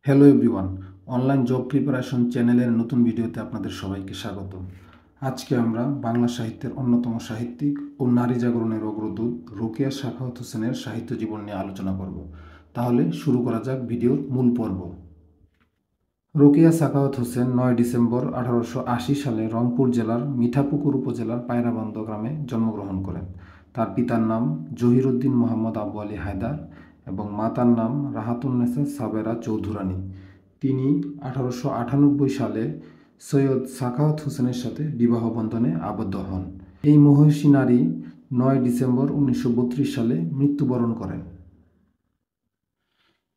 Hello everyone, online job preparation চ্যানেলের নতুন ভিডিওতে আপনাদের সবাইকে স্বাগত। আজকে আমরা বাংলা সাহিত্যের অন্যতম সাহিত্যিক ও নারী জাগরণের অগ্রদূত রোকেয়া সাখাওয়াত হোসেনের সাহিত্য জীবন নিয়ে আলোচনা করব। তাহলে শুরু করা যাক ভিডিওর মূল পর্ব। রোকেয়া সাখাওয়াত হোসেন 9 ডিসেম্বর 1880 সালে রংপুর জেলার মিঠাপুকুর উপজেলার পায়রাবন্দ গ্রামে জন্মগ্রহণ করেন। তার পিতার নাম জহিরুদ্দিন মোহাম্মদ আবু আলী হায়দার এবং মাতার নাম রাহাতুন্নেসা সাবেরা চৌধুরানী। তিনি 1898 সালে সৈয়দ সাখাওয়াত হোসেনের সাথে বিবাহ বন্ধনে আবদ্ধ হন। এই মহিষী নারী 9 ডিসেম্বর 1932 সালে মৃত্যুবরণ করেন।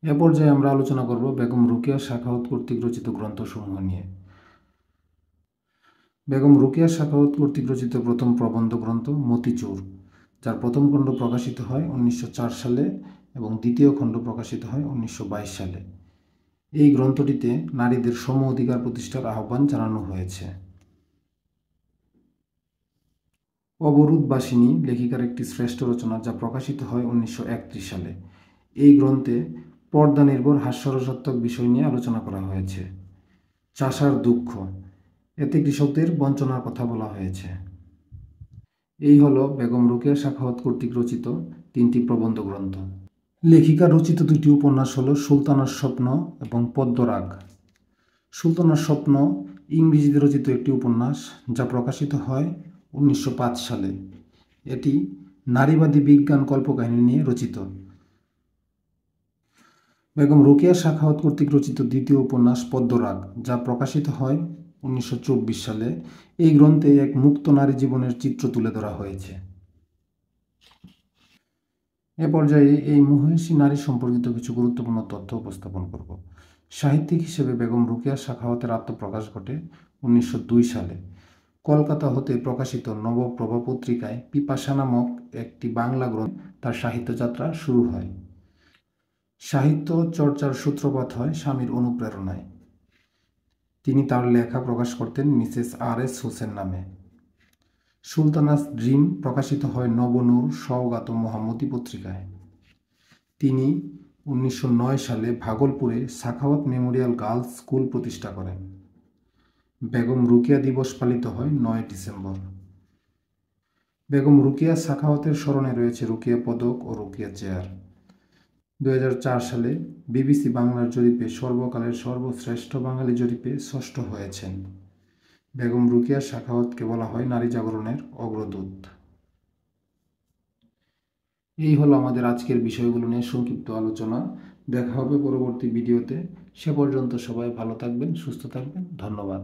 এ পর্যায়ে আমরা আলোচনা করব বেগম রোকেয়া সাখাওয়াত কর্তৃক রচিত গ্রন্থসমূহ নিয়ে। বেগম রোকেয়া সাখাওয়াত কর্তৃক রচিত প্রথম প্রবন্ধ গ্রন্থ মতিচুর, যার প্রথম খণ্ড প্রকাশিত হয় 1904 সালে এবং দ্বিতীয় খণ্ড প্রকাশিত হয় 1922 সালে। এই গ্রন্থটিতে নারীদের সম অধিকার প্রতিষ্ঠার আহ্বান জানানো হয়েছে। অবরোধবাসিনী লেখিকার একটি শ্রেষ্ঠ রচনা, যা প্রকাশিত হয় 1931 সালে। এই গ্রন্থে পর্দা নির্ভর হাস্যরসাত্মক বিষয় নিয়ে আলোচনা করা হয়েছে। চাষার দুঃখ, এতে কৃষকদের বঞ্চনার কথা বলা হয়েছে। এই হলো বেগম রোকেয়া সাখাওয়াত কর্তৃক রচিত 3টি প্রবন্ধ গ্রন্থ। লেখিকা রচিত 2টি উপন্যাস হল সুলতানার স্বপ্ন এবং পদ্মরাগ। সুলতানার স্বপ্ন ইংরেজিতে রচিত একটি উপন্যাস, যা প্রকাশিত হয় 1905 সালে। এটি নারীবাদী বিজ্ঞান কল্পকাহিনী নিয়ে রচিত। বেগম রোকেয়া সাখাওয়াত কর্তৃক রচিত দ্বিতীয় উপন্যাস পদ্মরাগ, যা প্রকাশিত হয় 1924 সালে। এই গ্রন্থে এক মুক্ত নারী জীবনের চিত্র তুলে ধরা হয়েছে। এ পর্যায়ে এই মহিষী নারী সম্পর্কিত কিছু গুরুত্বপূর্ণ তথ্য উপস্থাপন করব। সাহিত্যিক হিসেবে বেগম রোকেয়া সাখাওয়াতের আত্মপ্রকাশ ঘটে 1902 সালে। কলকাতা হতে প্রকাশিত নবপ্রভা পত্রিকায় পিপাসা নামক একটি বাংলা গ্রন্থে তার সাহিত্যযাত্রা শুরু হয়। সাহিত্য চর্চার সূত্রপাত হয় স্বামীর অনুপ্রেরণায়। তিনি তার লেখা প্রকাশ করতেন মিসেস আর.এস. হোসেন নামে। সুলতানাস ড্রিম প্রকাশিত হয় নবনূর সওগাত মোহাম্মদী পত্রিকায়। তিনি 1909 সালে ভাগলপুরে সাখাওয়াত মেমোরিয়াল গার্লস স্কুল প্রতিষ্ঠা করেন। বেগম রোকেয়া দিবস পালিত হয় 9 ডিসেম্বর। বেগম রোকেয়া সাখাওয়াতের স্মরণে রয়েছে রোকেয়া পদক ও রোকেয়া চেয়ার। 2004 সালে বিবিসি বাংলার জরিপে সর্বকালের সর্বশ্রেষ্ঠ বাঙালি জরিপে ষষ্ঠ হয়েছেন। বেগম রোকেয়া সাখাওয়াতকে বলা হয় নারী জাগরণের অগ্রদূত। এই হলো আমাদের আজকের বিষয়গুলো নিয়ে সংক্ষিপ্ত আলোচনা। দেখা হবে পরবর্তী ভিডিওতে। সে পর্যন্ত সবাই ভালো থাকবেন, সুস্থ থাকবেন। ধন্যবাদ।